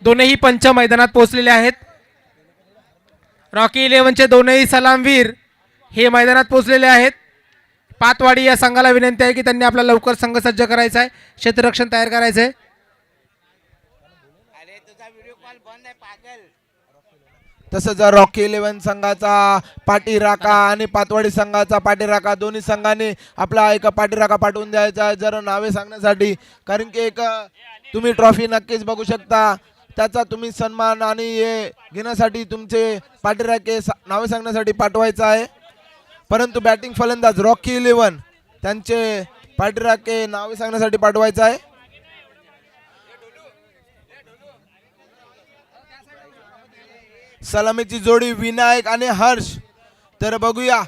दोनही पंच मैदानात पोहोचलेले आहेत. रॉकी 11चे दोनही सलामवीर हे मैदानात पोहोचलेले आहेत. पातवाडी या संघाला विनंती आहे की त्यांनी आपला लवकर संघ सज्ज करायचा आहे, क्षेत्ररक्षण तयार करायचं आहे. तसंच रॉकी 11 संघाचा पाठीराखा आणि पातवाडी संघाचा पाठीराखा दोन्ही संघांनी आपला एक पाठीराखा पाठवून द्यायचा आहे जर नावे सांगण्यासाठी, कारण की एक तुम्ही ट्रॉफी नक्कीच बघू शकता, त्याचा तुम्ही सन्मान आणि हे घेण्यासाठी तुमचे पाठीराखे नावे सांगण्यासाठी पाठवायचं आहे. परंतु बॅटिंग फलंदाज रॉकी 11 त्यांचे पाठीराखे नावे सांगण्यासाठी पाठवायचं आहे. सलामीची जोडी विनायक आणि हर्ष. तर बघूया,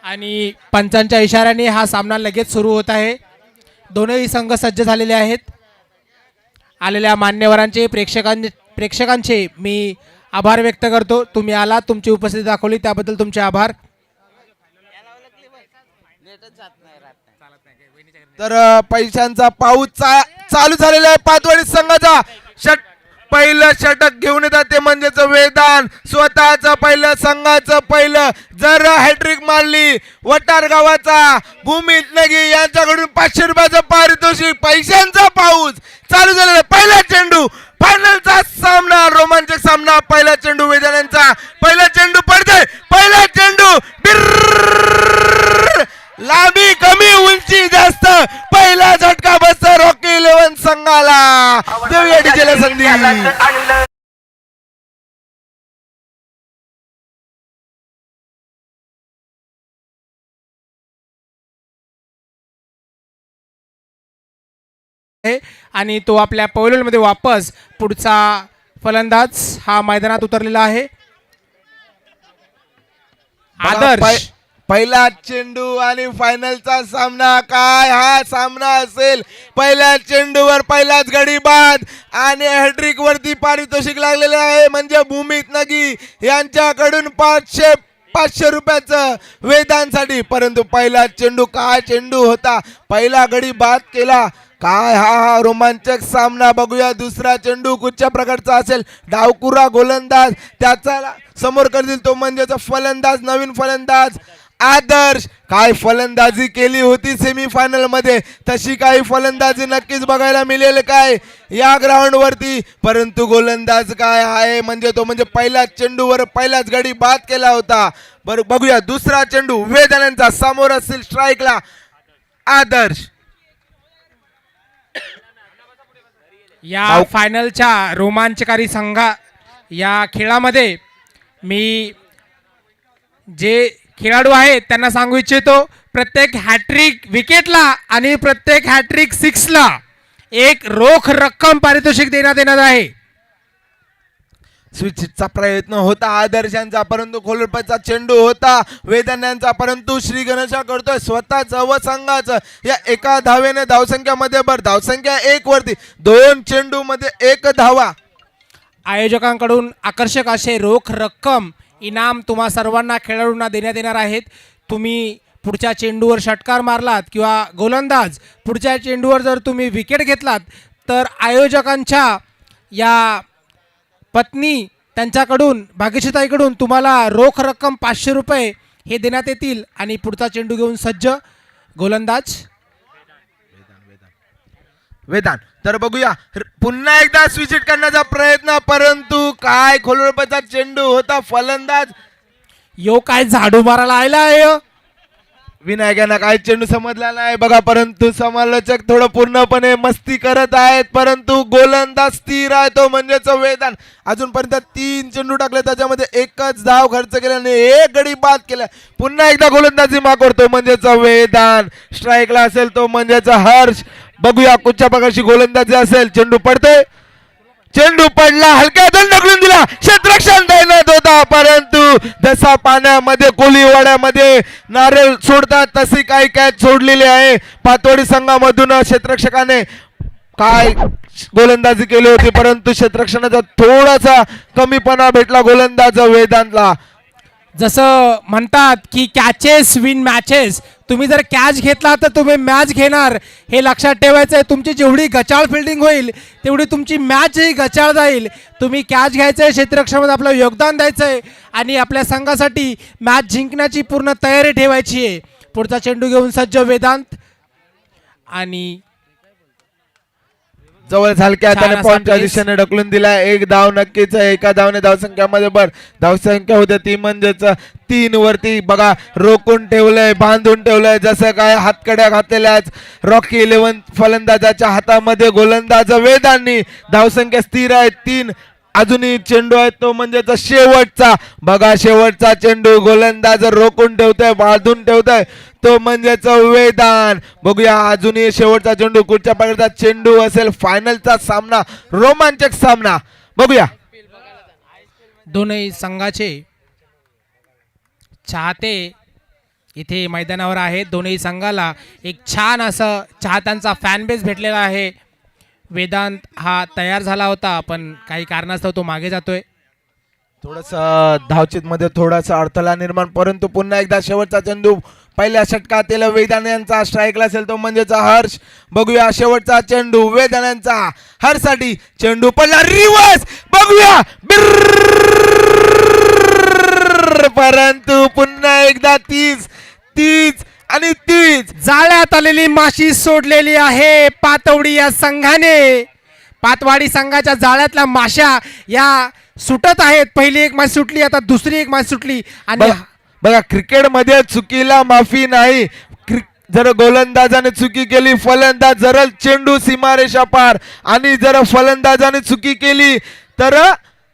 आणि पंचांच्या इशाऱ्याने हा सामना लगेच सुरू होत आहे. दोनही संघ सज्ज झालेले आहेत. आलेल्या मान्यवरांचे प्रेक्षकांचे मी आभार व्यक्त करतो. तुम्ही आला, तुमची उपस्थिती दाखवली त्याबद्दल तुमचे आभार. तर पैशांचा पाऊस चालू झालेला आहे. पातवाडी संघाचा पहिलं षटक घेऊन येतात ते म्हणजेच वेदांत, स्वतःच पहिलं संघाचं पहिलं. जर हॅट्रिक मारली वटार गावाचा भूमित नगी यांच्याकडून 500 रुपयाचं पारितोषिक. पैशांचा पाऊस चालू झालेला. पहिला चेंडू, फायनलचा सामना, रोमांचक सामना. पहिला चेंडू वेदांचा, पहिला चेंडू पडतोय, पहिला चेंडू लांबी कमी उंची जास्त, पहिला झटका बसतो रॉकी 11 संघाला. देऊया डीजेला संधी. आणि तो आपल्या पैलूमध्ये वापस पुढचा फलंदाज हा मैदानात उतरलेला आहे. आदर्श पहिला चेंडू आणि फायनलचा सामना. काय हा सामना असेल. पहिल्या चेंडूवर पहिलाच गडी बाद आणि हॅट्रिक वरती पारितोषिक लागलेले आहे म्हणजे भूमित नगी यांच्याकडून 500 रुपयाचं वेदांसाठी. परंतु पहिला चेंडू, काय चेंडू होता, पहिला गडी बाद केला. काय हा रोमांचक सामना. बघूया दुसरा चेंडू कुठच्या प्रकारचा असेल. डावकुरा गोलंदाज त्याचा समोर करतील तो म्हणजेच फलंदाज, नवीन फलंदाज आदर्श. काय फलंदाजी केली होती सेमीफायनल मध्ये, तशी काही फलंदाजी नक्कीच बघायला मिळेल काय या ग्राउंड वरती. परंतु गोलंदाज काय आहे म्हणजे तो म्हणजे पहिल्या चेंडूवर पहिलाच गडी बाद केला होता. बघूया दुसरा चेंडू वेदांचा समोर असेल स्ट्राईकला आदर्श. या फायनलच्या रोमांचकारी संघा या खेळामध्ये मी जे खेळाडू आहेत त्यांना सांगू इच्छितो, प्रत्येक हॅट्रिक विकेटला आणि प्रत्येक हॅट्रिक सिक्सला एक रोख रक्कम पारितोषिक देण्यात येणार आहे. स्विचचा प्रयत्न होता आदर्शांचा, परंतु खोलरपचा चेंडू होता वेदांचा. परंतु श्री गणेशा करतोय स्वतःच व संघाचं. या एका धावेने धावसंख्यामध्ये धावसंख्या 1 वरती 2 चेंडू मध्ये 1 धावा. आयोजकांकडून आकर्षक असे रोख रक्कम इनाम तुम्हा सर्वांना खेळाडूंना देण्यात येणार आहेत. तुम्ही पुढच्या चेंडूवर षटकार मारलात किंवा गोलंदाज पुढच्या चेंडूवर जर तुम्ही विकेट घेतलात तर आयोजकांच्या या पत्नी त्यांच्याकडून भाग्यश्रीताईकडून तुम्हाला रोख रक्कम 500 रुपये हे देण्यात येतील. आणि पुढचा चेंडू घेऊन सज्ज गोलंदाज वेदांत. तर बघूया पुन्हा एकदा स्विच हिट करण्याचा प्रयत्न, परंतु काय खोलरपचा चेंडू होता. फलंदाज यो काय झाडू मारायला आलाय. विनायकांना काय चेंडू समजला नाही बघा, परंतु समालोचक थोडं पूर्णपणे मस्ती करत आहेत. परंतु गोलंदाज स्थिर आहे तो म्हणजेच वेदांत. अजूनपर्यंत 3 चेंडू टाकले, त्याच्यामध्ये 1च धाव खर्च केल्याने 1 गडी बाद केला. पुन्हा एकदा गोलंदाजी मागवतो म्हणजेच वेदांत. स्ट्राईकला असेल तो म्हणजेच हर्ष. बघूया कुठच्या प्रकारची गोलंदाजी असेल. चेंडू पडतोय, चेंडू पडला, हलक्या दंड ढकलून दिला, क्षेत्ररक्षण देण्यात होता. परंतु जसा पाण्यामध्ये कोलीवाड्यामध्ये नारळ सोडतात तशी काही कॅच सोडलेली आहे पातवाडी संघामधून. क्षेत्ररक्षकाने काय गोलंदाजी केली होती, परंतु क्षेत्ररक्षणाचा थोडासा कमीपणा भेटला गोलंदाज वेदांतला. जसं म्हणतात की कॅचेस विन मॅचेस, तुम्ही जर कॅच घेतला तर तुम्ही मॅच घेणार, हे लक्षात ठेवायचं आहे. तुमची जेवढी गचाळ फिल्डिंग होईल तेवढी तुमची मॅचही गचाळ जाईल. तुम्ही कॅच घ्यायचं आहे, क्षेत्ररक्षणामध्ये आपलं योगदान द्यायचं आहे आणि आपल्या संघासाठी मॅच जिंकण्याची पूर्ण तयारी ठेवायची आहे. पुढचा चेंडू घेऊन सज्ज वेदांत आणि जवळ झालक्या छान त्याने असा पॉईंटच्या प्लेस. दिशेने ढकलून दिला. एक धाव नक्कीच आहे. एका धावने धावसंख्यामध्ये धावसंख्या होते ती म्हणजेच 3 वरती. बघा रोखून ठेवलंय, बांधून ठेवलंय, जसं काय हातकड्या घातलेल्याच रॉकी 11 फलंदाजाच्या हातामध्ये गोलंदाज वेदांनी. धावसंख्या स्थिर आहे 3. अजूनही चेंडू आहे तो म्हणजेच शेवटचा. बघा शेवटचा चेंडू गोलंदाज रोखून ठेवतोय, बांधून ठेवतोय तो म्हणजेच वेदान. बघूया अजूनही शेवटचा चेंडू, कुठच्या प्रकारचा चेंडू असेल. फायनलचा सामना, रोमांचक सामना बघूया. दोनही संघाचे चाहते इथे मैदानावर आहेत. दोनही संघाला एक छान असं चाहत्यांचा फॅन बेस भेटलेला आहे. वेदांत हा तयार झाला होता पण काही कारणास्तव तो मागे जातोय. थोडस धावचित मध्ये थोडासा अडथळा निर्माण, परंतु पुन्हा एकदा शेवटचा चेंडू पहिल्या षटकातील वेदान यांचा स्ट्राईकला असेल तो म्हणजेच हर्ष. बघूया शेवटचा चेंडू वेदान यांचा हर्षसाठी. चेंडू पडला रिवर्स, बघूया परंतु पुन्हा एकदा तीच आणि तीच जाळ्यात आलेली माशी सोडलेली आहे पातवडी या संघाने. पातवाडी संघाच्या जाळ्यातल्या माशा या सुटत आहेत. पहिली एक माशी सुटली, आता दुसरी एक माशी सुटली. आणि बघा क्रिकेटमध्ये चुकीला माफी नाही. जर गोलंदाजाने चुकी केली, फलंदाज जर चेंडू सीमारेषा पार, आणि जर फलंदाजाने चुकी केली तर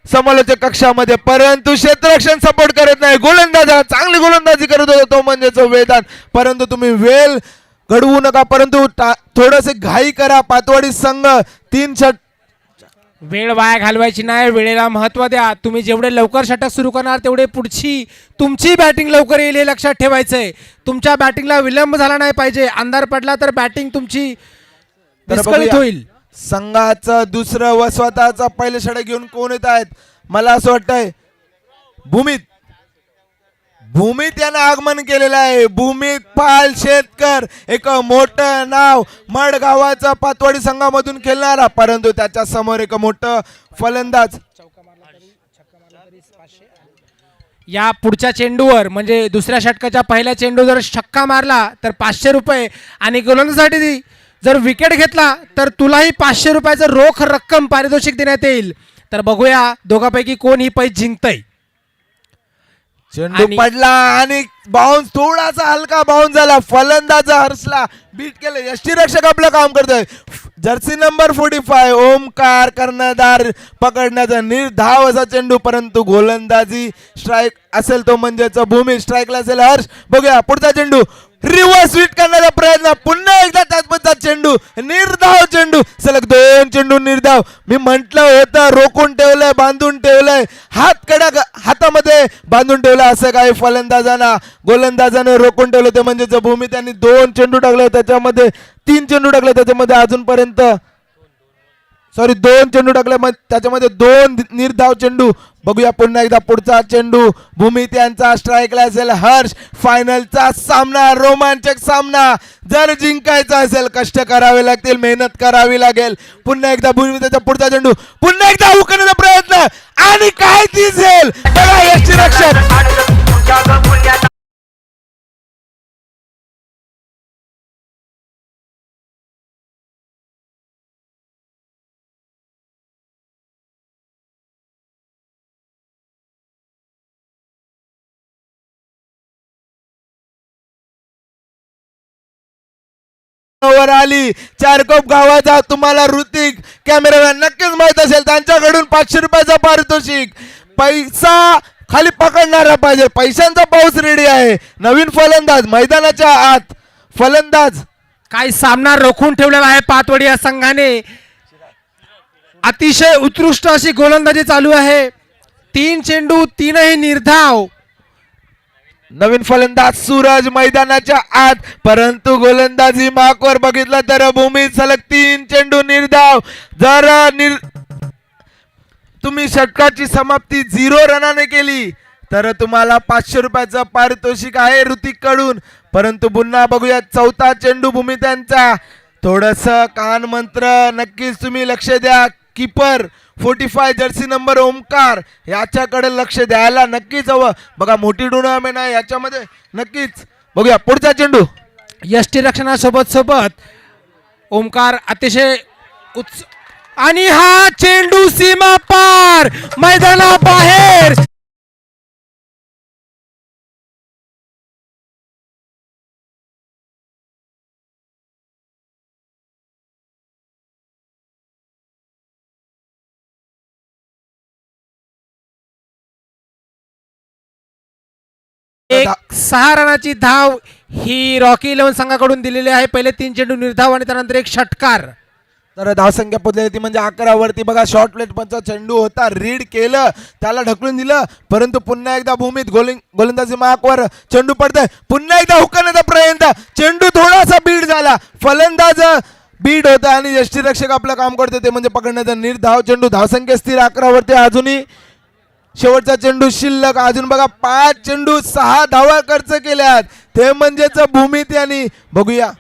समालोचक कक्षामध्ये, परंतु क्षेत्ररक्षण सपोर्ट करत नाही. गोलंदाजाला चांगली गोलंदाजी करत होता तो म्हणजेच वेदांत. परंतु तुम्ही वेळ घडवू नका, परंतु थोडंसे घाई करा. पातवाडी संघ 3 षट वेळ वाया घालवायची नाही, वेळेला महत्त्व द्या. तुम्ही जेवढे लवकर षटक सुरू करणार तेवढे पुढची तुमची बॅटिंग लवकर येईल हे लक्षात ठेवायचंय. तुमच्या बॅटिंगला विलंब झाला नाही पाहिजे. अंधार पडला तर बॅटिंग तुमची विस्कळीत होईल. संघाचं दुसरं व स्वतःचा पहिले षटक घेऊन कोण येत आहेत? मला असं वाटतंय भूमित यानं आगमन केलेलं आहे. भूमित पाल शेतकर, एक मोठं नाव मडगावाचा पातवाडी संघामधून खेळणारा, परंतु त्याच्या समोर एक मोठं फलंदाज. या पुढच्या चेंडूवर म्हणजे दुसऱ्या षटकाच्या पहिल्या चेंडू जर छक्का मारला तर 500 रुपये, आणि गोलंदाजासाठी जर विकेट घेतला तर तुलाही 500 रुपयाचं रोख रक्कम पारितोषिक देण्यात येईल. तर बघूया दोघांपैकी कोण ही पैज जिंकतय. चेंडू पडला आणि बाउन्स, थोडासा हलका बाउन्स झाला. फलंदाज हर्षला बीट केलं. यष्टीरक्षक आपलं काम करतोय. जर्सी नंबर 45 ओमकार कर्णधार पकडण्याचा निर्धाव असा चेंडू, परंतु गोलंदाजी स्ट्राईक असेल तो म्हणजेच भूमी, स्ट्राईकला असेल हर्ष. बघूया पुढचा चेंडू रिव्हर्स स्वीट करण्याचा प्रयत्न, पुन्हा एकदा त्याच चेंडू, निर्धाव चेंडू, सलग 2 चेंडू निर्धाव. मी म्हटलं होतं रोखून ठेवलंय, बांधून ठेवलंय, हातामध्ये बांधून ठेवलं असं काही फलंदाजांना गोलंदाजाने रोखून ठेवलं ते म्हणजेच भूमी. त्यांनी 2 चेंडू टाकले, त्याच्यामध्ये 3 चेंडू टाकले, त्याच्यामध्ये अजूनपर्यंत 2 चेंडू टाकले, त्याच्यामध्ये 2 निर्धाव चेंडू. बघूया पुन्हा एकदा पुढचा चेंडू भूमित यांचा स्ट्राईकला असेल हर्ष. फायनलचा सामना, रोमांचक सामना. जर जिंकायचा असेल कष्ट करावे लागतील, मेहनत करावी लागेल. पुन्हा एकदा भूमितीचा पुढचा चेंडू, पुन्हा एकदा उकरण्याचा प्रयत्न, आणि काय दिसेल बघा यष्टीरक्षक. वर आली चारकोप गावाचा तुम्हाला ऋतिक कॅमेरामॅन नक्कीच माहित असेल. त्यांच्याकडून 500 रुपयाचा पारितोषिक. पैसा खाली पकडणारा पाहिजे. पैशांचा पाऊस रेडी आहे. नवीन फलंदाज मैदानाच्या आत. फलंदाज काय सामना रोखून ठेवलेला आहे पातवडी या संघाने. अतिशय उत्कृष्ट अशी गोलंदाजी चालू आहे. 3 चेंडू 3ही निर्धाव. नवीन फलंदाज सूरज मैदानाच्या आत, परंतु गोलंदाजी माकवर बघितलं तर भूमी सलग 3 चेंडू निर्धाव. जर तुम्ही षटकाची समाप्ती 0 रनाने केली तर तुम्हाला 500 रुपयाचं पारितोषिक आहे ऋतिक कडून. परंतु पुन्हा बघूया चौथा चेंडू भूमी त्यांचा. थोडस कान मंत्र नक्कीच तुम्ही लक्ष द्या. कीपर 45 जर्सी नंबर ओमकार याच्याकडे लक्ष द्यायला नक्कीच हवं. बघा मोठी टुर्नामेंट आहे याच्यामध्ये नक्कीच. बघूया पुढचा चेंडू. यष्टी रक्षणासोबत सोबत ओमकार अतिशय आणि हा चेंडू सीमा पार मैदानाबाहेर. एक 6 रनाची धाव ही रॉकी 11 संघाकडून दिलेली आहे. पहिले 3 चेंडू निर्धाव आणि त्यानंतर एक षटकार. तर धावसंख्या पोहोचली ती म्हणजे 11 वरती. बघा शॉर्ट प्लेट पंचा चेंडू होता, रीड केलं, त्याला ढकलून दिलं, परंतु पुन्हा एकदा भूमीत गोलंदाजी मार्कवर चेंडू पडतोय. पुन्हा एकदा हुकण्याचा प्रयत्न, चेंडू थोडासा बीड झाला, फलंदाज बीड होता आणि यष्टीरक्षक आपलं काम करते ते म्हणजे पकडण्याचा निर्धाव चेंडू. धावसंख्या स्थिर 11 वरती. अजूनही शेवटचा चेंडू शिल्लक. अजून बघा 5 चेंडू 6 धावा खर्च केल्यात ते म्हणजेच भूमीत यांनी. बघूया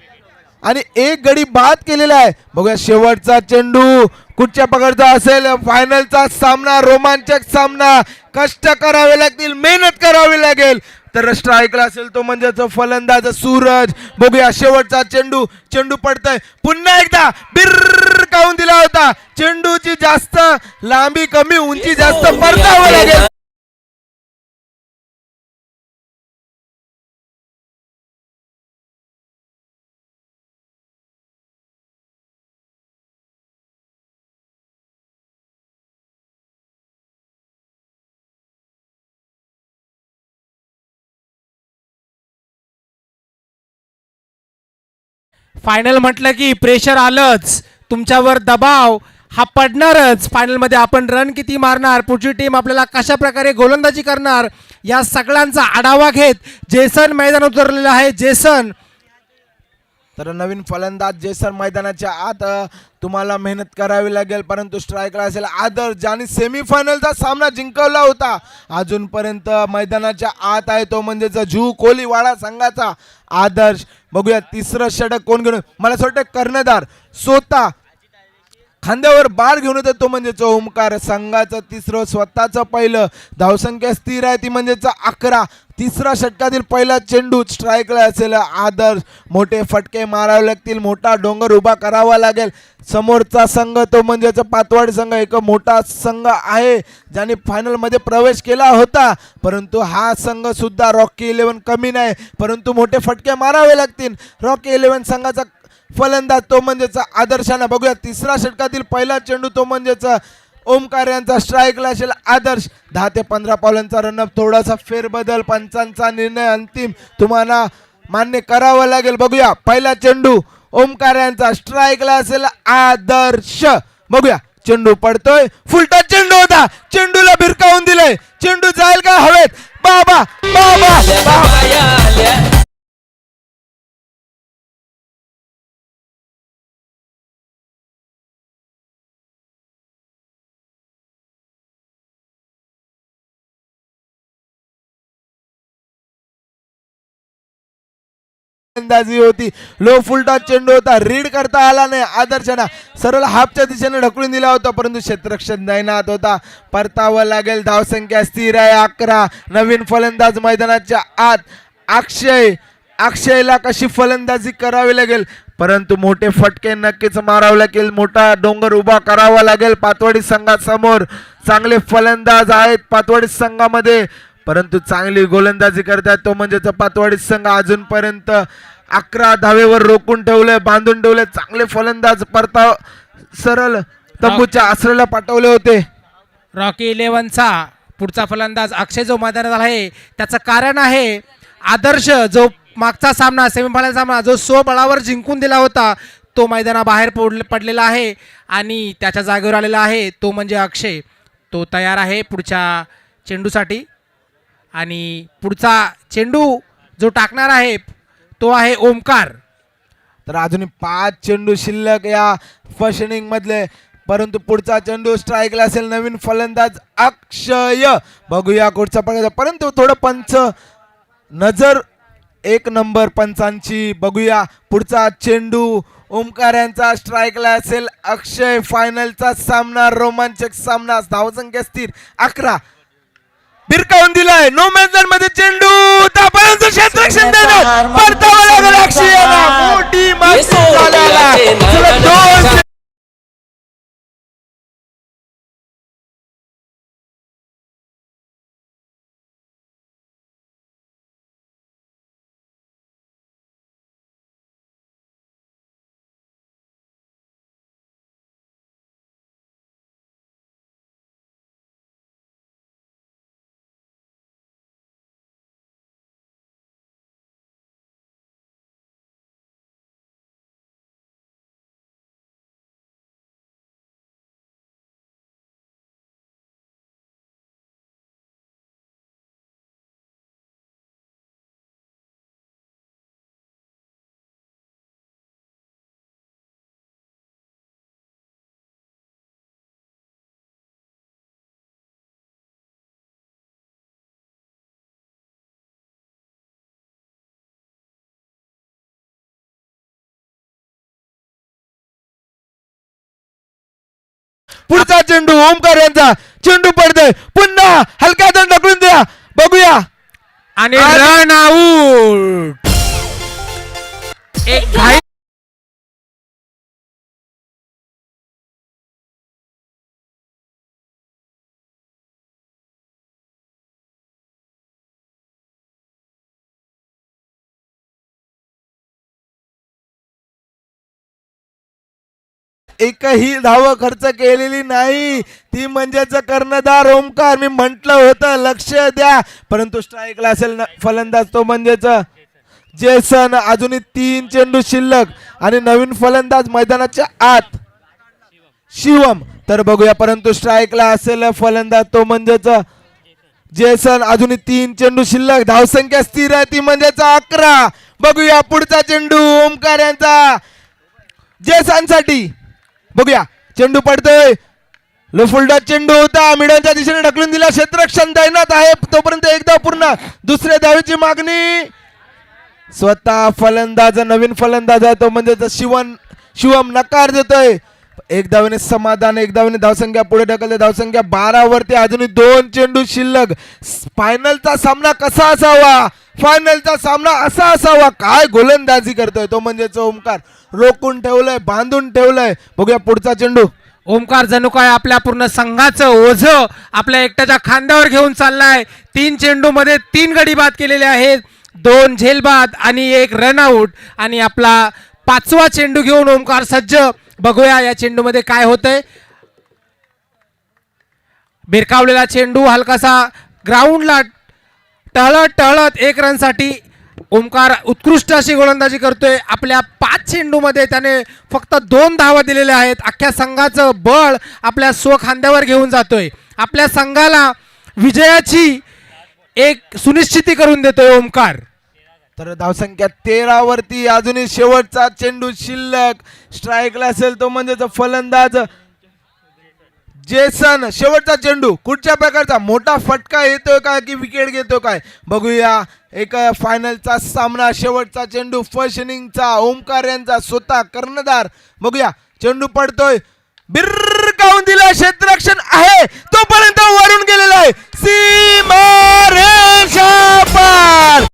आणि एक गडी बाद केलेला आहे. बघूया शेवटचा चेंडू कुठच्या पकडचा असेल. फायनलचा सामना, रोमांचक सामना, कष्ट करावे लागतील, मेहनत करावी लागेल. तर स्ट्राईकला असेल तो म्हणजेच फलंदाज सूरज. बघूया शेवटचा चेंडू, चेंडू पडतोय. पुन्हा एकदा बिर्र काऊन दिला होता. चेंडूची जास्त लांबी कमी, उंची जास्त, परतावं लागेल. फायनल म्हटलं की प्रेशर आलंच, तुमच्यावर दबाव हा पडणारच. फायनलमध्ये आपण रन किती मारणार, पुढची टीम आपल्याला कशा प्रकारे गोलंदाजी करणार, या सगळ्यांचा आढावा घेत जेसन मैदान उतरलेलं आहे. जेसन तर नवीन फलंदाज जेसन मैदानाच्या आत. तुम्हाला मेहनत करावी लागेल. परंतु स्ट्रायकर असेल आदर्श, ज्याने सेमीफायनलचा सामना जिंकवला होता, अजूनपर्यंत मैदानाच्या आत आहे तो म्हणजेच जू कोलीवाडा संघाचा आदर्श. बघूया तिसरं षटक कोण घेऊन. मला असं वाटतं कर्णधार स्वतः खांद्यावर बार घेऊन येतो तो म्हणजेच ओमकार. संघाचं तिसरं स्वतःचं पहिलं. धावसंख्या स्थिर आहे ती म्हणजेच 11. तिसरा षटकातील पहिला चेंडू स्ट्राईकला असेल आदर्श. मोठे फटके मारावे लागतील, मोठा डोंगर उभा करावा लागेल. समोरचा संघ तो म्हणजेच पातवाडी संघ एक मोठा संघ आहे ज्याने फायनलमध्ये प्रवेश केला होता. परंतु हा संघ सुद्धा रॉकी 11 कमी नाही, परंतु मोठे फटके मारावे लागतील. रॉकी 11 संघाचा फलंदाज तो म्हणजेच आदर्शानं. बघूया तिसरा षटकातील पहिला चेंडू तो म्हणजेच ओमकार यांचा. स्ट्राईकला असेल आदर्श. 10 ते 15 पावलांचा रनअप. थोडासा फेरबदल, पंचांचा निर्णय अंतिम तुम्हाला मान्य करावा लागेल. बघूया पहिला चेंडू ओमकार यांचा. स्ट्राईकला असेल आदर्श. बघूया चेंडू पडतोय, फुलटा चेंडू होता, चेंडूला भिरकावून दिलंय. चेंडू जाईल का हवेत. बाबा बाबा बाबा. अंदाजी होती. लो फुलटा चेंडू होता, रीड करता आला नाही. आदर्शना सरळ हाफच्या दिशेने ढकलून दिला होता, परंतु क्षेत्ररक्षण दैनात होता. परतावं लागेल. धावसंख्या स्थिर आहे 11. नवीन फलंदाज मैदानाच्या आत अक्षय. अक्षयला कशी फलंदाजी करावी लागेल, परंतु मोठे फटके नक्कीच मारावे लागेल, मोठा डोंगर उभा करावा लागेल. पातवाडी संघासमोर चांगले फलंदाज आहेत पातवाडी संघामध्ये, परंतु चांगली गोलंदाजी करतात तो म्हणजेच पातवाडी संघ. अजूनपर्यंत 11 धावेवर रोखून ठेवले, बांधून ठेवले. चांगले फलंदाज परताव सरळ तंबूच्या आश्रयाला पाठवले होते. रॉकी 11चा पुढचा फलंदाज अक्षय जो मैदानात आहे त्याचं कारण आहे आदर्श जो मागचा सामना सेमीफायनल सामना जो स्वबळावर जिंकून दिला होता तो मैदानाबाहेर पडलेला आहे आणि त्याच्या जागेवर आलेला आहे तो म्हणजे अक्षय. तो तयार आहे पुढच्या चेंडूसाठी आणि पुढचा चेंडू जो टाकणार आहे तो आहे ओमकार. तर अजून 5 चेंडू शिल्लक या फर्स्ट इनिंग मधले. परंतु पुढचा चेंडू स्ट्राईकला असेल नवीन फलंदाज अक्षय. बघूया पुढचा प्रकार, परंतु थोडं पंच नजर एक नंबर पंचांची. बघूया पुढचा चेंडू ओमकार यांचा स्ट्राईकला असेल अक्षय. फायनलचा सामना, रोमांचक सामना. धावसंख्या स्थिर 11. बिरकावून दिलाय नो मॅच मध्ये चेंडू, परंतु क्षेत्ररक्षण देणार परतावा लागेल अक्षयला. मोठी मागणी झालेला. चला, दोन पुढचा चेंडू ओमकार यांचा. चेंडू पडतोय पुन्हा हलक्या हाताने ढकलून द्या. बघूया आणि रन आऊट. एक घाई एकही धाव खर्च केलेली नाही, ती म्हणजेच कर्णधार ओमकार. मी म्हंटल होतं लक्ष द्या, परंतु स्ट्राईकला असेल फलंदाज तो म्हणजेच जेसन. अजूनही 3 चेंडू शिल्लक आणि नवीन फलंदाज मैदानाच्या आत शिवम. तर बघूया, परंतु स्ट्राईकला असेल फलंदाज तो म्हणजेच जेसन. अजूनही 3 चेंडू शिल्लक. धावसंख्या स्थिर आहे ती म्हणजेच 11. बघूया पुढचा चेंडू ओमकार यांचा जेसनसाठी. बघूया चेंडू पडतोय. लो फुलडा चेंडू होता, मिडलच्या दिशेने ढकलून दिला. क्षेत्ररक्षण तैनात आहे तोपर्यंत एकदा पूर्ण. दुसऱ्या धावेची मागणी. स्वतः फलंदाज नवीन फलंदाज आहे तो म्हणजे शिवम नकार देतोय. एक धावेने समाधान, एक धावेने धावसंख्या पुढे ढकलते. धावसंख्या 12 वरती. अजूनही 2 चेंडू शिल्लक. फायनलचा सामना कसा असावा, फायनलचा सामना असा असावा. काय गोलंदाजी करतोय तो म्हणजेच ओमकार. रोखून ठेवलंय, बांधून ठेवलंय. बघूया पुढचा चेंडू. ओमकार जणू काय आपल्या पूर्ण संघाचं ओझं आपल्या एकट्याच्या खांद्यावर घेऊन चाललाय. 3 चेंडू मध्ये 3 गडी बाद केलेले आहेत, 2 झेलबाद आणि 1 रनआउट. आणि आपला 5वा चेंडू घेऊन ओमकार सज्ज. बघूया या चेंडू मध्ये काय होतंय. भिरकावलेला चेंडू हलकासा ग्राउंडला टहळत टहळत 1 रनसाठी ओमकार उत्कृष्ट अशी गोलंदाजी करतोय. आपल्या 5 चेंडूमध्ये त्याने फक्त 2 धावा दिलेल्या आहेत. अख्ख्या संघाचं बळ आपल्या खांद्यावर घेऊन जातोय. आपल्या संघाला विजयाची एक सुनिश्चिती करून देतोय ओमकार. तर धावसंख्या 13 वरती. अजूनही शेवटचा चेंडू शिल्लक. स्ट्राईकला असेल तो म्हणजे फलंदाज जेसन. शेवटचा चेंडू कुठच्या प्रकारचा, मोठा फटका येतोय काय की विकेट घेतोय काय. बघूया एक फायनलचा सामना. शेवटचा चेंडू फर्स्ट इनिंगचा ओमकार यांचा, स्वतः कर्णधार. बघूया चेंडू पडतोय, बिरकावून दिला. क्षेत्ररक्षण आहे तोपर्यंत वरून गेलेला आहे. सीमारेषा पार.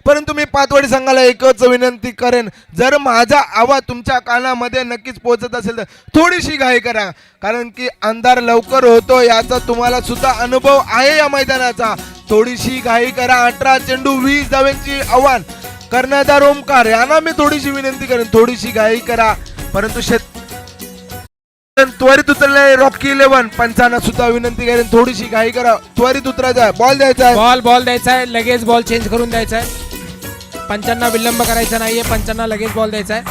परंतु मी पातवाडी संघाला एकच विनंती करेन, जर माझा आवाज तुमच्या कानामध्ये नक्कीच पोहोचत असेल तर थोडीशी घाई करा, कारण की अंधार लवकर होतो याचा तुम्हाला सुद्धा अनुभव आहे या मैदानाचा. थोडीशी घाई करा. 18 चेंडू 20 धावांची आव्हान. कर्णधार ओमकार यांना मी थोडीशी विनंती करेन, थोडीशी घाई करा. परंतु त्वरित उतरले रॉकी 11. पंचांना सुद्धा विनंती करेन थोडीशी घाई करा, त्वरित उतरायचा आहे, बॉल द्यायचा आहे. बॉल द्यायचा आहे, लगेच बॉल चेंज करून द्यायचा आहे. पंचांना विलंब करायचा नाहीये, पंचांना लगेच बॉल द्यायचा आहे.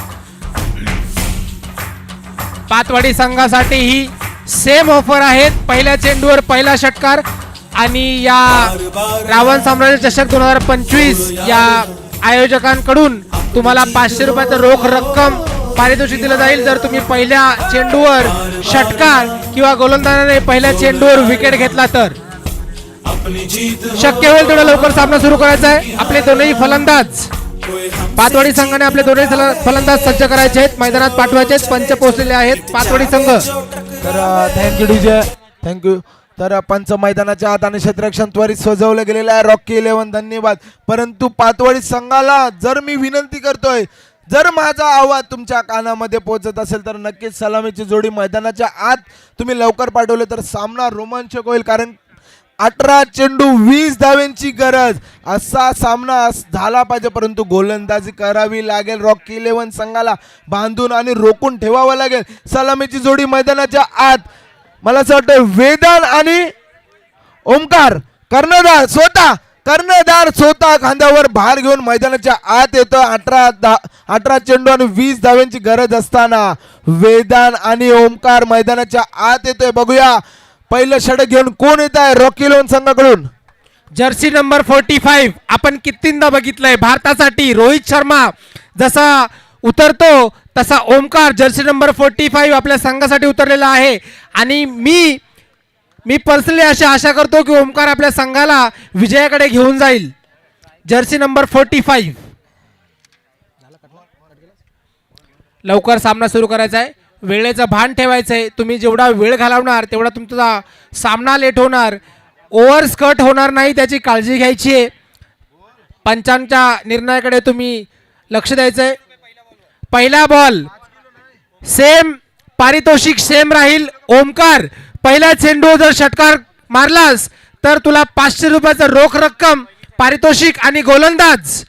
पातवाडी संघासाठी ही सेम ऑफर आहेत. पहिल्या चेंडूवर पहिला षटकार आणि या रावण साम्राज्य चषक 2025 या आयोजकांकडून तुम्हाला 500 रुपयाचं रोख रक्कम पारितोषिक दिलं जाईल जर तुम्ही पहिल्या चेंडूवर षटकार किंवा गोलंदाजाने पहिल्या चेंडूवर विकेट घेतला तर. शक्य होईल तेवढा लवकर सामना सुरू करायचा आहे. आपले दोनही फलंदाज पातवाडी संघाने आपले दोन्ही फलंदाज सज्ज करायचे आहेत, मैदानात पाठवायचे आहेत. पंच पोहोचलेले आहेत पातवाडी संघ. तर थँक्यू डीजे, थँक्यू. तर पंच मैदानाच्या आत आणि क्षेत्ररक्षण त्वरित सजवलं गेलेलं आहे. रॉकी 11 धन्यवाद. परंतु पातवाडी संघाला जर मी विनंती करतोय, जर माझा आवाज तुमच्या कानामध्ये पोहोचत असेल तर नक्कीच सलामीची जोडी मैदानाच्या आत तुम्ही लवकर पाठवले तर सामना रोमांचक होईल. कारण 18 चेंडू 20 धाव्यांची गरज असा सामना झाला पाहिजे. परंतु गोलंदाजी करावी लागेल. रॉकी 11 संघाला बांधून आणि रोखून ठेवावं लागेल. सलामीची जोडी मैदानाच्या आत, मला असं वाटतं वेदान आणि ओमकार. कर्णधार स्वतः खांद्यावर भार घेऊन मैदानाच्या आत येतो. 18 चेंडू आणि 20 धाव्यांची गरज असताना वेदान आणि ओमकार मैदानाच्या आत येतोय. बघूया पहिलं षटक घेऊन कोण येत आहे रॉकी 11 संघाकडून. जर्सी नंबर 45 आपण कितींदा बघितलंय भारतासाठी. रोहित शर्मा जसा उतरतो तसा ओमकार जर्सी नंबर 45 आपल्या संघासाठी उतरलेला आहे. आणि मी पर्सनली अशी आशा करतो की ओमकार आपल्या संघाला विजयाकडे घेऊन जाईल. Jersey number 45. लवकर सामना सुरू करायचा आहे. वेळेचं भान ठेवायचं आहे. तुम्ही जेवढा वेळ घालवणार तेवढा तुमचा सामना लेट होणार, ओव्हर्स कट होणार नाही, त्याची काळजी घ्यायची आहे. पंचांच्या निर्णयाकडे तुम्ही लक्ष द्यायचं आहे. पहिला बॉल सेम, पारितोषिक सेम राहील. ओमकार पहिल्या चेंडू जर षटकार मारलास तर तुला 500 रुपयाचं रोख रक्कम पारितोषिक आणि गोलंदाज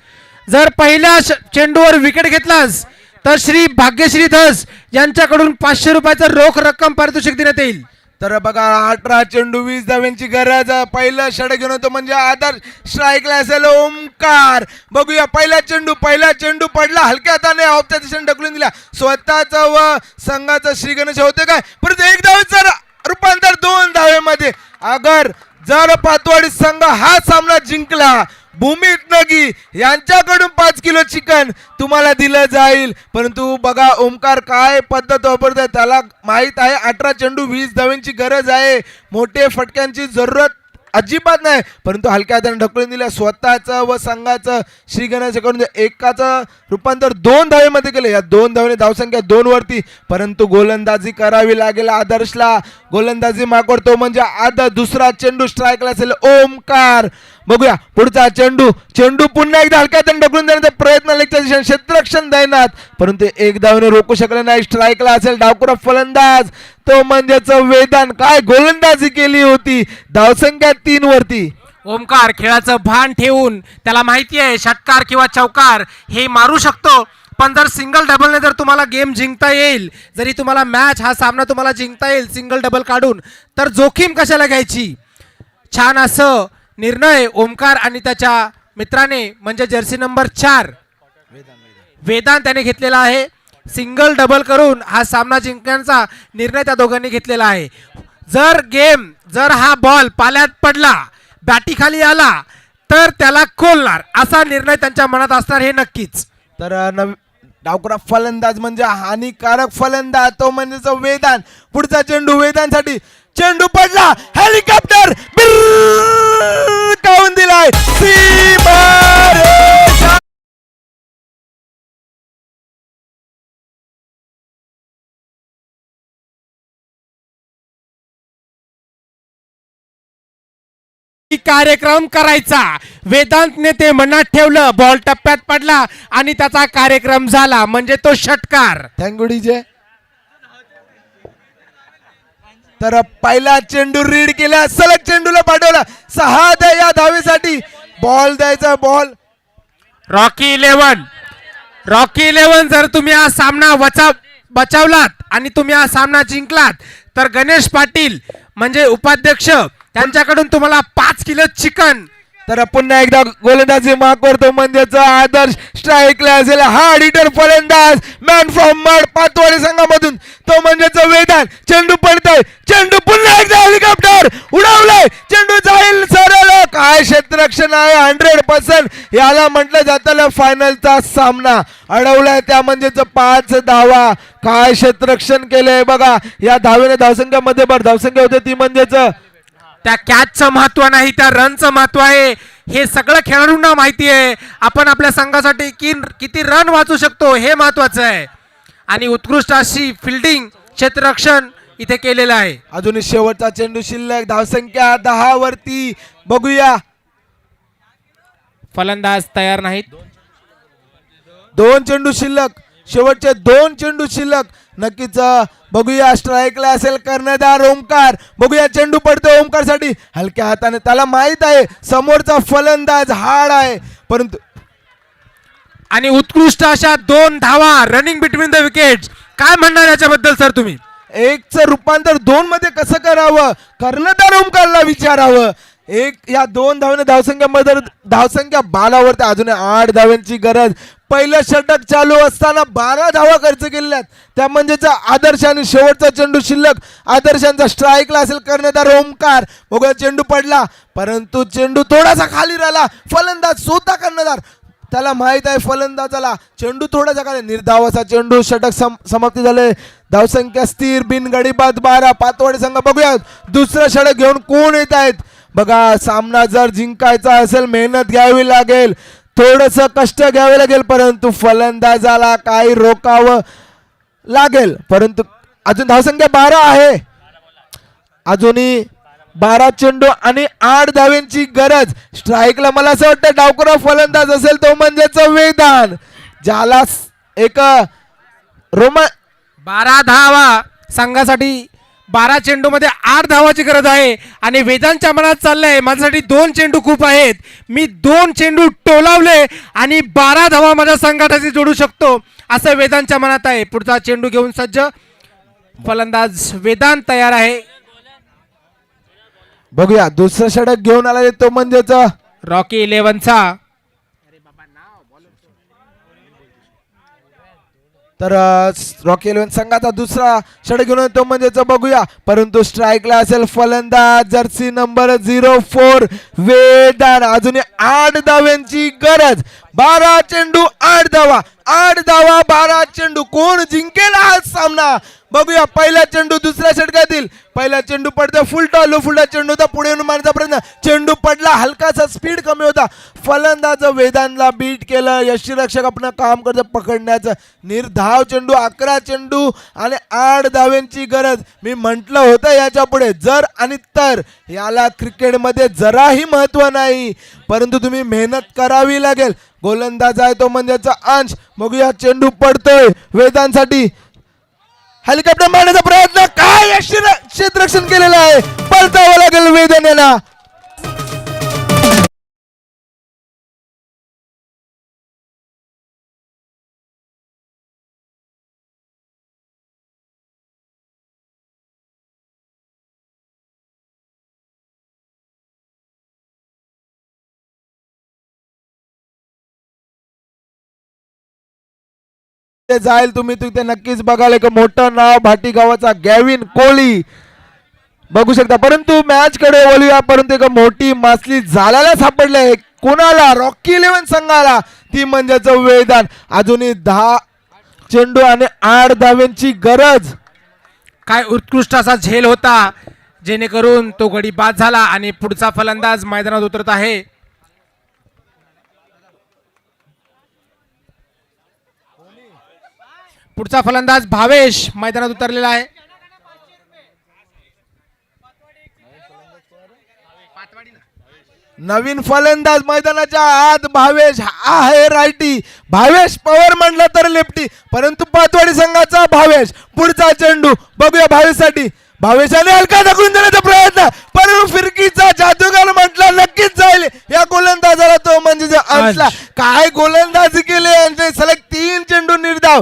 जर पहिल्या चेंडूवर विकेट घेतलास तर श्री भाग्यश्री धस यांच्याकडून 500 रुपयाचं रोख रक्कम पारितोषिक देण्यात येईल. तर बघा 18 चेंडू 20 धाव्यांची गरज. पहिलं षटक घेऊन होतो म्हणजे आदर्श स्ट्राईकला असेल ओमकार. बघूया पहिला चेंडू पडला, हलक्या हाताने ऑफच्या दिशेने ढकलून दिला. स्वतःचा व संघाचा श्री गणेश होते काय, परंतु 1 धावेचं रूपांतर 2 धावेमध्ये. अगर जर पातवाडी संघ हा सामना जिंकला, भूमित नगी यांच्याकडून 5 किलो चिकन तुम्हाला दिलं जाईल. परंतु बघा ओमकार काय पद्धत वापरतोय, त्याला माहित आहे 18 चेंडू 20 धाव्यांची गरज आहे. मोठे फटक्यांची जरूरत अजिबात नाही. परंतु हलक्या हाताने ढकलून दिलं. स्वतःचं व संघाचं श्री गणेशकडून एकाचं रूपांतर 2 धावेमध्ये केलं. या 2 धावेने धावसंख्या 2 वरती. परंतु गोलंदाजी करावी लागेल आदर्शला. गोलंदाजी मागवतो म्हणजे आदर्श. दुसरा चेंडू स्ट्राईकला असेल ओमकार. बघूया पुढचा चेंडू पुन्हा एकदा हलक्या हाताने ढकलून देण्याचा प्रयत्न लेगच्या दिशेने क्षेत्ररक्षण दैनात, परंतु 1 धावेने रोखू शकले नाही. स्ट्राईकला असेल डावखुरा फलंदाज तो म्हणजेच वेदान. काय गोलंदाजी केली होती, धावसंख्या 3 वरती. ओमकार खेळाचं भान ठेवून त्याला माहिती आहे षटकार किंवा चौकार हे मारू शकतो. पण जर सिंगल डबलने जर तुम्हाला गेम जिंकता येईल, जरी तुम्हाला मॅच हा सामना तुम्हाला जिंकता येईल सिंगल डबल काढून, तर जोखीम कशाला घ्यायची. छान असं निर्णय ओमकार आणि त्याच्या मित्राने म्हणजे जर्सी नंबर 4 वेदांत त्याने घेतलेला आहे. सिंगल डबल करून हा सामना जिंकण्याचा निर्णय त्या दोघांनी घेतलेला आहे. जर हा बॉल पाल्यात पडला, बॅटी खाली आला तर त्याला खोलणार असा निर्णय त्यांच्या मनात असणार हे नक्कीच. तर डावखुरा फलंदाज म्हणजे हानिकारक फलंदाज तो म्हणजे वेदांत. पुढचा चेंडू वेदांसाठी. चेंडू पडला, हेलिकॉप्टर काढून दिलाय. कार्यक्रम करायचा. वेदांतने ते मनात ठेवलं, बॉल टप्प्यात पडला आणि त्याचा कार्यक्रम झाला म्हणजे तो षटकार. Thank you DJ. तर पहिला चेंडू रीड केला, सलग चेंडूला पाठवला. 6 या धावेसाठी बॉल द्यायचा. बॉल रॉकी 11 जर तुम्ही हा सामना बचावलात आणि तुम्ही हा सामना जिंकलात तर गणेश पाटील म्हणजे उपाध्यक्ष त्यांच्याकडून तुम्हाला 5 किलो चिकन. तर पुन्हा एकदा गोलंदाजी माग करतो म्हणजेच आदर्श स्ट्राईकला असेल हा एडिटर फलंदाज मॅन फ्रॉम मड पातवाडी संघामधून तो म्हणजेच वेदांत. चेंडू पडतोय, चेंडू पुन्हा एकदा हेलिकॉप्टर उडवलाय, चेंडू जाईल सरळ. काय क्षेत्ररक्षण आहे 100%. याला म्हटलं जातं फायनलचा सामना अडवलाय त्या म्हणजेच 5 धावा. काय क्षेत्ररक्षण केलंय बघा या धावेने. धावसंख्यामध्ये धावसंख्या होते ती म्हणजेच त्या कॅचचं महत्व नाही त्या रनचं महत्व आहे हे सगळं खेळाडूंना माहिती आहे. आपण आपल्या संघासाठी किती रन वाचू शकतो हे महत्वाचं आहे आणि उत्कृष्ट अशी फिल्डिंग क्षेत्ररक्षण इथे केलेलं आहे. अजून शेवटचा चेंडू शिल्लक, धावसंख्या 10 वरती. बघूया फलंदाज तयार नाहीत. 2 चेंडू शिल्लक, शेवटचे 2 चेंडू शिल्लक. नक्कीच बघूया स्ट्राईकला असेल कर्णधार ओमकार. बघूया चेंडू पडतो ओमकार साठी हलक्या हाताने. त्याला माहित आहे समोरचा फलंदाज हार्ड आहे परंतु आणि उत्कृष्ट अशा 2 धावा रनिंग बिटवीन द विकेट्स. काय म्हणणार याच्याबद्दल सर तुम्ही? 1चं रूपांतर 2 मध्ये कसं करावं कर्णधार ओमकारला विचारावं. या 2 धावेने धावसंख्यामध्ये धावसंख्या 12 वरती. अजून 8 धाव्यांची गरज. पहिलं षटक चालू असताना 12 धावा खर्च केलेल्या त्या म्हणजेच आदर्श. आणि शेवटचा चेंडू शिल्लक आदर्शांचा स्ट्राईकला असेल कर्णधार ओमकार. बघा चेंडू पडला परंतु चेंडू थोडासा खाली राहिला. फलंदाज स्वतः कर्णधार त्याला माहित आहे फलंदाजाला चेंडू थोडासा खाली. निर्धावाचा चेंडू. षटक समाप्ती झाले. धावसंख्या स्थिर बिनगडी बाद 12. पातवाडी संघ बघूया दुसरं षटक घेऊन कोण येत आहेत. बघा सामना जर जिंकायचा असेल मेहनत घ्यावी लागेल, थोडस कष्ट घ्यावे लागेल परंतु फलंदाजाला काही रोकावं लागेल. परंतु अजून धावसंख्या 12 आहे. अजूनही 12 चेंडू आणि 8 धाव्यांची गरज. स्ट्राईकला मला असं वाटतं डावखुरा फलंदाज असेल तो म्हणजेच वेदांत ज्याला एक 12 धावा संघासाठी. 12 चेंडू मध्ये 8 धावाची गरज आहे आणि वेदांच्या मनात चाललंय माझ्यासाठी 2 चेंडू खूप आहेत. मी 2 चेंडू टोलावले आणि 12 धावा माझ्या संघासाठी जोडू शकतो असं वेदांच्या मनात आहे. पुढचा चेंडू घेऊन सज्ज फलंदाज वेदांत तयार आहे. बघूया दुसरं षटक घेऊन आला तो म्हणजेच रॉकी 11चा. तर रॉकी 11 संघाचा दुसरा षटक घेऊन येतो म्हणजेच बघूया. परंतु स्ट्राईकला असेल फलंदाज जर्सी नंबर 04 वेदांत. अजून 8 धाव्यांची गरज. 12 चेंडू 8 धावा. 8 धावा 12 चेंडू. कोण जिंकेल हा सामना बघूया. पहिला चेंडू दुसऱ्या षटकातील. पहिला चेंडू पडतो फुल टॉलो. फुलटा चेंडू होता पुढे येऊन मारण्याचा प्रयत्न. चेंडू पडला. हलकासा स्पीड कमी होता. फलंदाज वेदांतला बीट केलं. यष्टीरक्षक आपलं काम करतं पकडण्याचं. निर्धाव चेंडू. 11 चेंडू आणि 8 धाव्यांची गरज. मी म्हटलं होतं याच्या पुढे जर आणि तर याला क्रिकेटमध्ये जराही महत्व नाही परंतु तुम्ही मेहनत करावी लागेल. गोलंदाज आहे तो म्हणजेचा अंश. बघूया चेंडू पडतोय वेदांतसाठी. हेलिकॉप्टर मारण्याचा प्रयत्न. काय क्षेत्ररक्षण केलेलं आहे. पळतावं लागेल वेदनेला. जाईल तुम्ही तिथे नक्कीच बघाल. एक मोठं नाव भाटी गावाचा गॅविन कोहली बघू शकता. परंतु मॅच कडे बोलूया. परंतु एक मोठी मासली जाळ्याला सापडले. कोणाला? रॉकी 11 संघाला. ती म्हणजेच वेदांत. अजूनही 10 चेंडू आणि 8 धाव्यांची गरज. काय उत्कृष्ट असा झेल होता जेणेकरून तो गडी बाद झाला आणि पुढचा फलंदाज मैदानात उतरत आहे. पुढचा फलंदाज भावेश मैदानात उतरलेला आहे. नवीन फलंदाज मैदानाच्या आत भावेश आहे रायटी. भावेश पवार म्हटलं तर लेफ्टी परंतु पातवाडी संघाचा भावेश. पुढचा चेंडू बघूया भावेशसाठी. भावेशाने हलका दाखवून देण्याचा प्रयत्न परंतु फिरकीचा जादूगार म्हटलं नक्कीच जाईल या गोलंदाजाला तो म्हणजे अंशला. काय गोलंदाजी केली. सलग 3 चेंडू निर्धाव.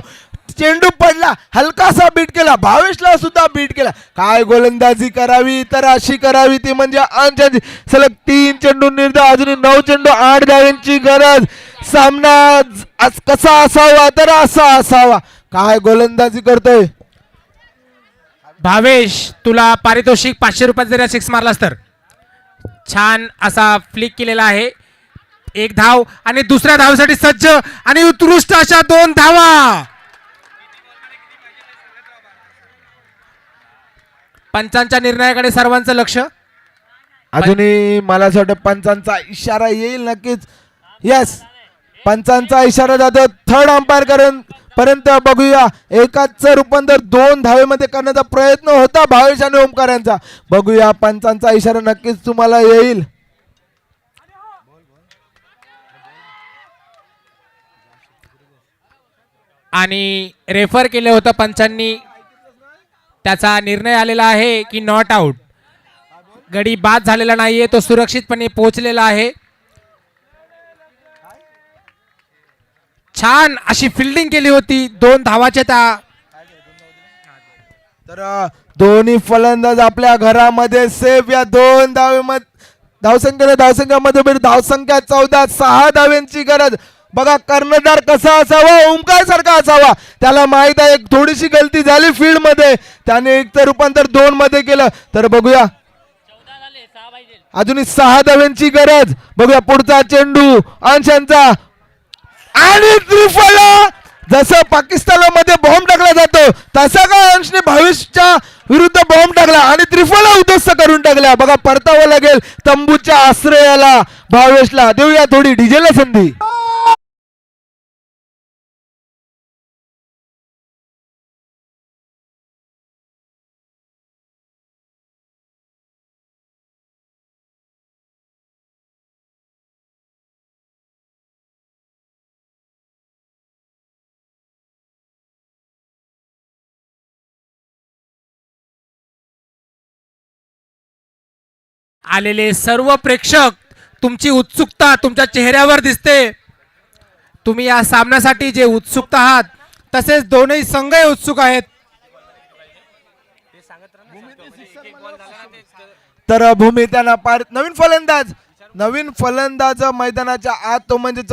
चेंडू पडला, हलकासा बीट केला, भावेशला सुद्धा बीट केला. काय गोलंदाजी करावी तर अशी करावी ती म्हणजे अंशाची. सलग 3 चेंडू निर्धाव, अजून 9 चेंडू 8 धावांची गरज. सामना कसा असावा तर असा असावा. काय गोलंदाजी करतोय भावेश, तुला पारितोषिक 500 रुपये जरी सिक्स मारलास तर. छान असा फ्लिक केलेला आहे. एक धाव आणि दुसऱ्या धावेसाठी सज्ज आणि उत्कृष्ट अशा 2 धावा. पंचांच्या निर्णयाकडे सर्वांचं लक्ष. अजूनही मला असं वाटतं पंचांचा इशारा येईल नक्कीच. यस, पंचांचा इशारा जातो. थर्ड अंपायर पर्यंत बघूया. एकाचं रूपांतर 2 धावेमध्ये करण्याचा प्रयत्न होता भावेश आणि ओमकार यांचा. बघूया, पंचांचा इशारा नक्कीच तुम्हाला येईल. आणि रेफर केलं होतं पंचांनी, त्याचा निर्णय आलेला आहे की नॉट आउट. गडी बाद झालेला नाहीये, तो सुरक्षितपणे पोहोचलेला आहे. छान अशी फिल्डिंग केली होती. 2 धावाच्या त्या. तर दोन्ही फलंदाज आपल्या घरामध्ये सेफ. या 2 धावसंख्येमध्ये धावसंख्या 14, 6 धाव्यांची गरज. बघा, कर्णधार कसा असावा, ओमकार सारखा असावा. त्याला माहित आहे एक थोडीशी गलती झाली फील्ड मध्ये, त्याने एक तर रूपांतर 2 मध्ये केलं. तर बघूया, अजूनही 6 धाव्यांची गरज. बघूया पुढचा चेंडू अंशांचा आणि त्रिफला. जसं पाकिस्तानमध्ये बॉम्ब टाकला जातो तसा का अंशने भावेशच्या विरुद्ध बॉम्ब टाकला आणि त्रिफला उद्ध्वस्त करून टाकला. बघा, परतावं लागेल तंबूच्या आश्रयाला भावेशला. देऊया थोडी डीजेला संधी. आलेले सर्व प्रेक्षक, तुमची उत्सुकता तुमच्या चेहऱ्यावर दिसते. तुम्ही या सामन्यासाठी जे उत्सुक आहात तसेच दोनही संघ उत्सुक आहेत. तर भूमी त्यांना नवीन फलंदाज मैदानाच्या आत, तो म्हणजेच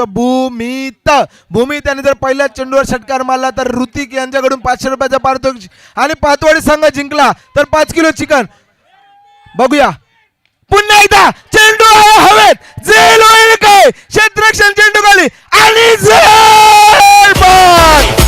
भूमी त्याने जर पहिल्या चेंडूवर षटकार मारला तर ऋतिक यांच्याकडून 500 रुपयाचा पारितोषिक आणि पातवाडी संघ जिंकला तर 5 किलो चिकन. बघूया पुन्हा एकदा चेंडू हवेत, झेल होईल काय, क्षेत्ररक्षण चेंडू खाली आणि झेल बाद.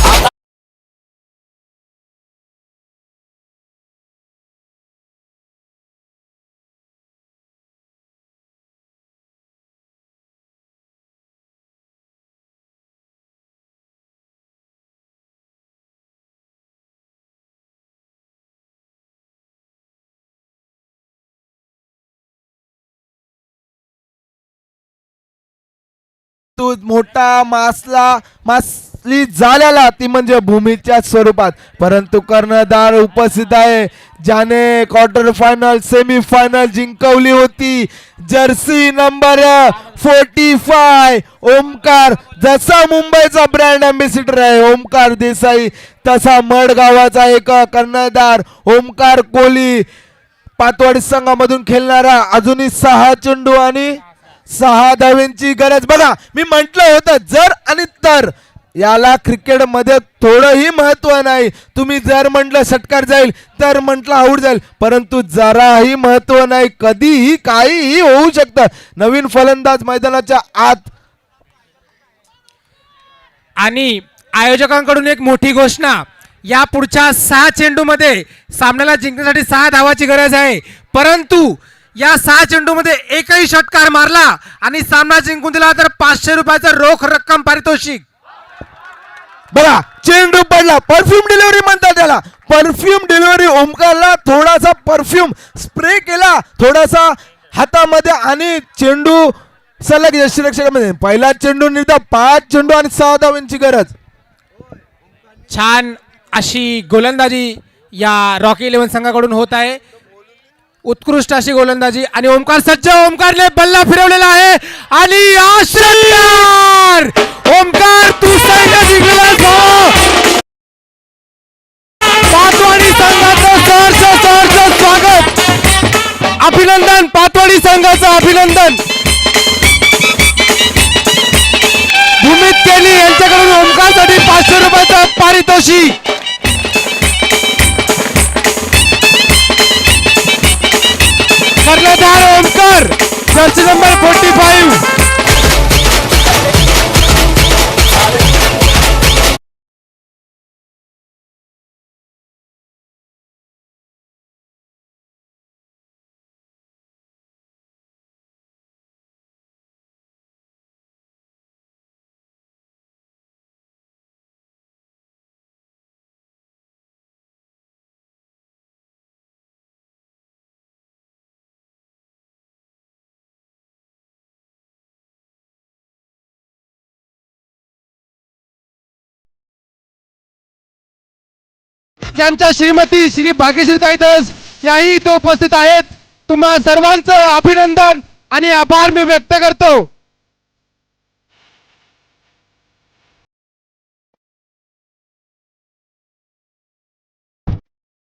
तो मोठा मासली झालेला ती म्हणजे भूमीच्या स्वरूपात, परंतु कर्णधार उपस्थित आहे ज्याने क्वार्टर फायनल सेमी फायनल जिंकवली होती. Jersey number 45 Omkar. जसा मुंबईचा ब्रँड अँबॅसिडर आहे ओमकार देसाई, तसा मडगावाचा एक कर्णधार ओमकार कोहली. पातवाडी संघामधून खेळणारा. अजूनही 6 चेंडू आणि 6 धाव्यांची गरज. बघा, मी म्हटलं होतं जर आणि तर. याला क्रिकेटमध्ये थोडंही महत्व नाही. तुम्ही जर म्हटलं षटकार जाईल तर म्हटलं आऊट जाईल, परंतु जराही महत्व नाही. कधीही काहीही होऊ शकतं. नवीन फलंदाज मैदानाच्या आत. आणि आयोजकांकडून एक मोठी घोषणा, या पुढच्या 6 चेंडूमध्ये सामन्याला जिंकण्यासाठी 6 धावाची गरज आहे, परंतु या 6 चेंडूमध्ये एकही षटकार मारला आणि सामना जिंकून दिला तर 500 रुपयाचा रोख रक्कम पारितोषिक. बघा, चेंडू पडला, परफ्यूम डिलिव्हरी म्हणतात त्याला. Perfume delivery. ओमकारला थोडासा परफ्यूम स्प्रे केला थोडासा हातामध्ये आणि चेंडू सलग यष्टिरक्षकामध्ये. पहिला चेंडू निर्धाव, 5 चेंडू आणि 6 धावांची गरज. छान अशी गोलंदाजी या रॉकी 11 संघाकडून होत आहे. उत्कृष्ट अशी गोलंदाजी आणि ओमकार सज्ज. ओमकारने बल्ला फिरवलेला आहे आणि आश्चर्य ओमकार तू संघ जिंकला. अभिनंदन. भूमित केली यांच्याकडून ओमकारसाठी 500 रुपयाचं पारितोषिक. कर्णधार ओमकार, जर्सी नंबर 45. ज्यांच्या श्रीमती श्री भाग्यश्रीताई धस याही इथे उपस्थित आहेत. तुम्हा सर्वांचं अभिनंदन आणि आभार मी व्यक्त करतो.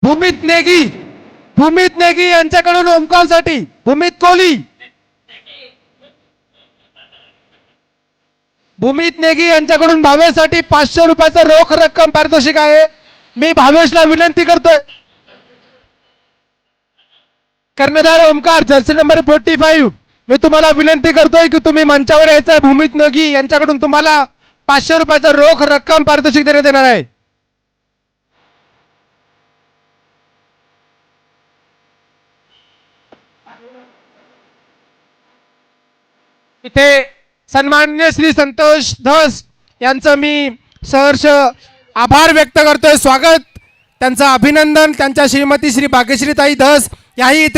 भूमित नेगी यांच्याकडून ओमकारसाठी भूमित कोहली. भूमित नेगी यांच्याकडून भावेशसाठी 500 रुपयाचं रोख रक्कम पारितोषिक आहे. मी भावेशला विनंती करतोय. कर्णधार ओमकार, जर्सी नंबर 45. मी तुम्हाला विनंती करतोय की तुम्ही मंचावर यायचं. भूमित नेगी यांच्याकडून तुम्हाला 500 रुपयाचं रोख रक्कम पारितोषिक देण्यात येणार आहे. इथे सन्माननीय श्री संतोष धस यांचं मी सहर्ष आभार व्यक्त करतोय. स्वागत, त्यांचं अभिनंदन. त्यांच्या श्रीमती श्री भाग्यश्रीताई धस याही इथे